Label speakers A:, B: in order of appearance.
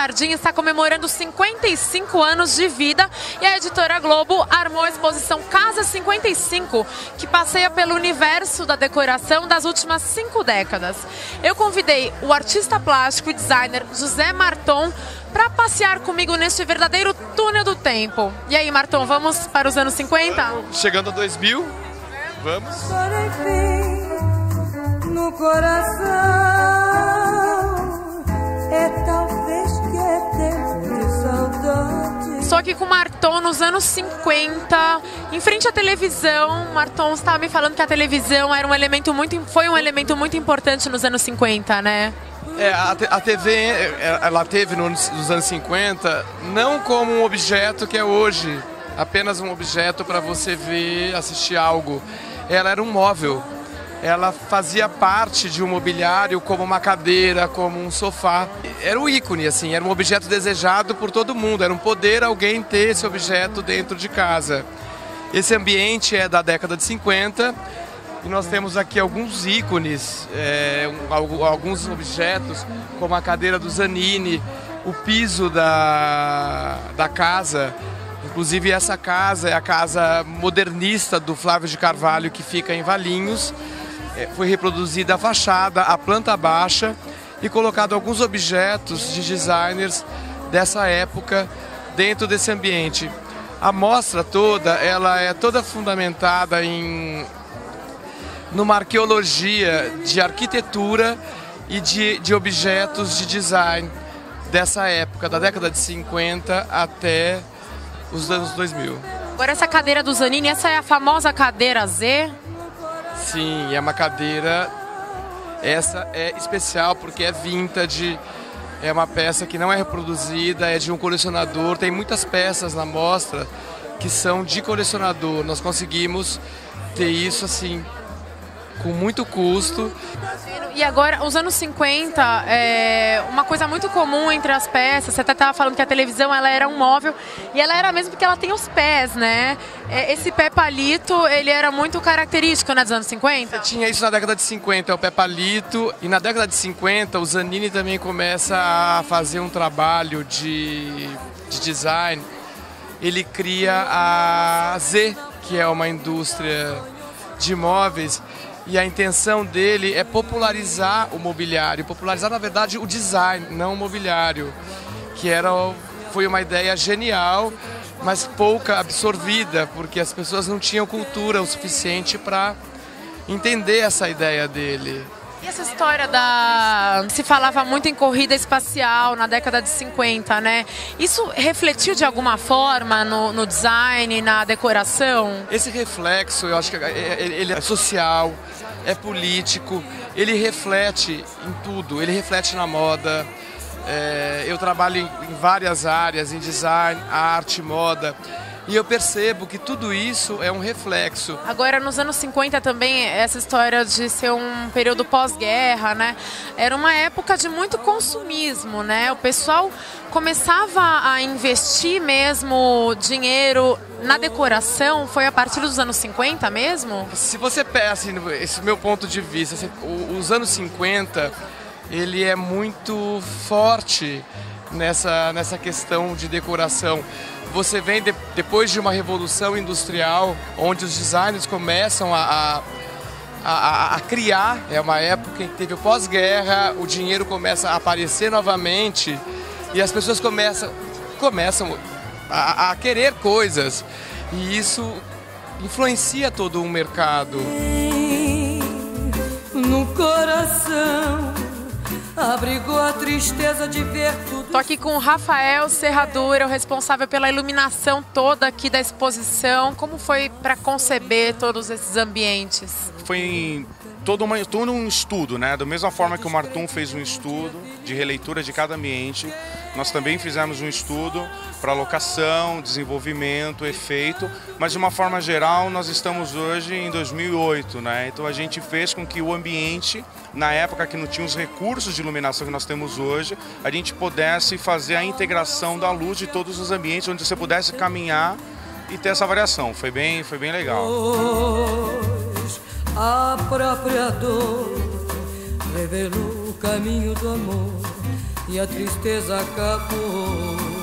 A: Jardim está comemorando 55 anos de vida e a Editora Globo armou a exposição Casa 55, que passeia pelo universo da decoração das últimas 5 décadas. Eu convidei o artista plástico e designer José Marton para passear comigo neste verdadeiro túnel do tempo. E aí, Marton, vamos para os anos 50?
B: Chegando a 2000, vamos.
C: No coração é talvez que é tempo de saudade.
A: Estou aqui com o Marton nos anos 50, em frente à televisão. Marton, você estava me falando que a televisão era foi um elemento muito importante nos anos 50, né?
B: A TV, ela teve nos anos 50 não como um objeto que é hoje, apenas um objeto para você ver, assistir algo. Ela era um móvel. Ela fazia parte de um mobiliário como uma cadeira, como um sofá. Era um ícone, assim, era um objeto desejado por todo mundo, era um poder alguém ter esse objeto dentro de casa. Esse ambiente é da década de 50 e nós temos aqui alguns ícones, alguns objetos, como a cadeira do Zanini, o piso da casa. Inclusive essa casa é a casa modernista do Flávio de Carvalho, que fica em Valinhos. Foi reproduzida a fachada, a planta baixa e colocado alguns objetos de designers dessa época dentro desse ambiente. A mostra toda, ela é toda fundamentada numa arqueologia de arquitetura e de objetos de design dessa época, da década de 50 até os anos 2000.
A: Agora essa cadeira do Zanini, essa é a famosa cadeira Z?
B: Sim, é uma cadeira, essa é especial porque é vintage, é uma peça que não é reproduzida, é de um colecionador, tem muitas peças na mostra que são de colecionador. Nós conseguimos ter isso assim, com muito custo.
A: E agora, os anos 50, uma coisa muito comum entre as peças, você até estava falando que a televisão ela era um móvel, e ela era mesmo porque ela tem os pés, né? Esse pé palito, ele era muito característico, né, dos anos 50?
B: Tinha isso na década de 50, o pé palito, e na década de 50 o Zanini também começa a fazer um trabalho de design. Ele cria a Z, que é uma indústria de móveis, e a intenção dele é popularizar o mobiliário, popularizar, na verdade, o design, não o mobiliário, que foi uma ideia genial, mas pouca absorvida, porque as pessoas não tinham cultura o suficiente para entender essa ideia dele.
A: E essa história se falava muito em corrida espacial na década de 50, né? Isso refletiu de alguma forma no design, na decoração?
B: Esse reflexo, eu acho que ele é social, é político, ele reflete em tudo, ele reflete na moda. Eu trabalho em várias áreas, em design, arte, moda. E eu percebo que tudo isso é um reflexo.
A: Agora, nos anos 50 também, essa história de ser um período pós-guerra, né? Era uma época de muito consumismo, né? O pessoal começava a investir mesmo dinheiro na decoração. Foi a partir dos anos 50 mesmo?
B: Se você pega, assim, esse meu ponto de vista, os anos 50, ele é muito forte nessa questão de decoração. Você vem depois de uma revolução industrial, onde os designers começam a criar. É uma época em que teve o pós-guerra, o dinheiro começa a aparecer novamente e as pessoas começam a querer coisas. E isso influencia todo um mercado.
C: No coração abrigou a tristeza de ver tudo.
A: Tô aqui com o Rafael Serradura, o responsável pela iluminação toda aqui da exposição. Como foi para conceber todos esses ambientes?
D: Foi todo um estudo, né? Da mesma forma que o Marton fez um estudo de releitura de cada ambiente, nós também fizemos um estudo para locação, desenvolvimento, efeito, mas de uma forma geral nós estamos hoje em 2008, né? Então a gente fez com que o ambiente, na época que não tinha os recursos de iluminação que nós temos hoje, a gente pudesse fazer a integração da luz de todos os ambientes, onde você pudesse caminhar e ter essa variação. Foi bem legal.
C: A própria dor revelou o caminho do amor e a tristeza acabou.